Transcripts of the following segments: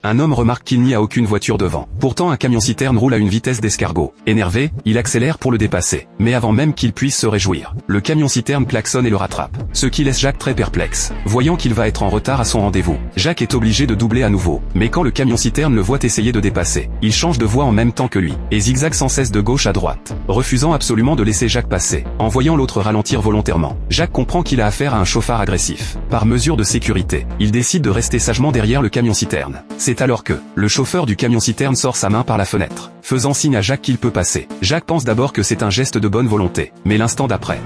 Un homme remarque qu'il n'y a aucune voiture devant. Pourtant un camion-citerne roule à une vitesse d'escargot. Énervé, il accélère pour le dépasser. Mais avant même qu'il puisse se réjouir, le camion-citerne klaxonne et le rattrape. Ce qui laisse Jacques très perplexe. Voyant qu'il va être en retard à son rendez-vous, Jacques est obligé de doubler à nouveau. Mais quand le camion-citerne le voit essayer de dépasser, il change de voie en même temps que lui, et zigzague sans cesse de gauche à droite, refusant absolument de laisser Jacques passer. En voyant l'autre ralentir volontairement, Jacques comprend qu'il a affaire à un chauffard agressif. Par mesure de sécurité, il décide de rester sagement derrière le camion-citerne. C'est alors que le chauffeur du camion-citerne sort sa main par la fenêtre, faisant signe à Jacques qu'il peut passer. Jacques pense d'abord que c'est un geste de bonne volonté, mais l'instant d'après,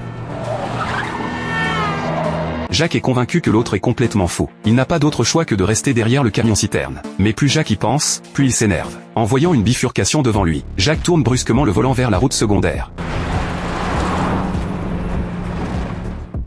Jacques est convaincu que l'autre est complètement fou. Il n'a pas d'autre choix que de rester derrière le camion-citerne. Mais plus Jacques y pense, plus il s'énerve. En voyant une bifurcation devant lui, Jacques tourne brusquement le volant vers la route secondaire,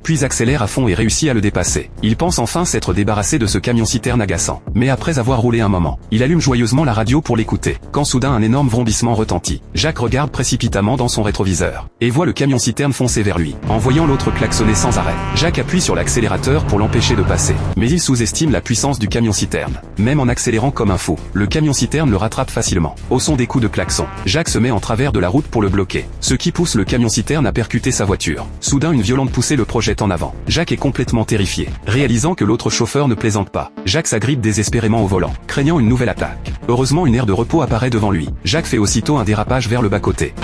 puis accélère à fond et réussit à le dépasser. Il pense enfin s'être débarrassé de ce camion-citerne agaçant. Mais après avoir roulé un moment, il allume joyeusement la radio pour l'écouter, quand soudain un énorme vrombissement retentit. Jacques regarde précipitamment dans son rétroviseur, et voit le camion-citerne foncer vers lui. En voyant l'autre klaxonner sans arrêt, Jacques appuie sur l'accélérateur pour l'empêcher de passer. Mais il sous-estime la puissance du camion-citerne. Même en accélérant comme un fou, le camion-citerne le rattrape facilement. Au son des coups de klaxon, Jacques se met en travers de la route pour le bloquer, ce qui pousse le camion-citerne à percuter sa voiture. Soudain une violente poussée le projette en avant. Jacques est complètement terrifié. Réalisant que l'autre chauffeur ne plaisante pas, Jacques s'agrippe désespérément au volant, craignant une nouvelle attaque. Heureusement une aire de repos apparaît devant lui. Jacques fait aussitôt un dérapage vers le bas-côté,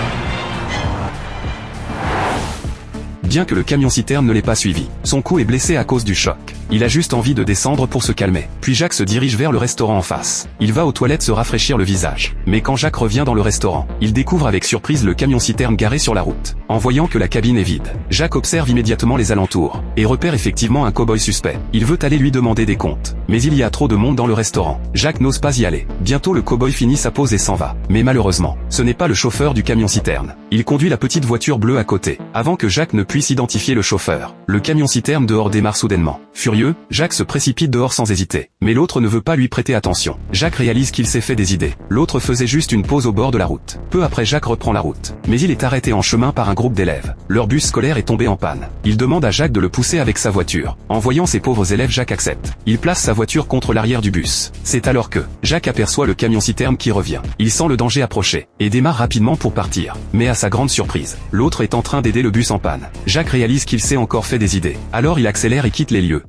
bien que le camion-citerne ne l'ait pas suivi. Son cou est blessé à cause du choc. Il a juste envie de descendre pour se calmer. Puis Jacques se dirige vers le restaurant en face. Il va aux toilettes se rafraîchir le visage. Mais quand Jacques revient dans le restaurant, il découvre avec surprise le camion-citerne garé sur la route. En voyant que la cabine est vide, Jacques observe immédiatement les alentours, et repère effectivement un cow-boy suspect. Il veut aller lui demander des comptes, mais il y a trop de monde dans le restaurant. Jacques n'ose pas y aller. Bientôt le cow-boy finit sa pause et s'en va. Mais malheureusement, ce n'est pas le chauffeur du camion-citerne. Il conduit la petite voiture bleue à côté. Avant que Jacques ne puisse identifier le chauffeur, le camion-citerne dehors démarre soudainement. Furieux, Jacques se précipite dehors sans hésiter. Mais l'autre ne veut pas lui prêter attention. Jacques réalise qu'il s'est fait des idées. L'autre faisait juste une pause au bord de la route. Peu après Jacques reprend la route. Mais il est arrêté en chemin par un groupe d'élèves. Leur bus scolaire est tombé en panne. Il demande à Jacques de le pousser avec sa voiture. En voyant ces pauvres élèves, Jacques accepte. Il place sa voiture contre l'arrière du bus. C'est alors que Jacques aperçoit le camion-citerne qui revient. Il sent le danger approcher, et démarre rapidement pour partir. Mais à sa grande surprise, l'autre est en train d'aider le bus en panne. Jacques réalise qu'il s'est encore fait des idées. Alors il accélère et quitte les lieux.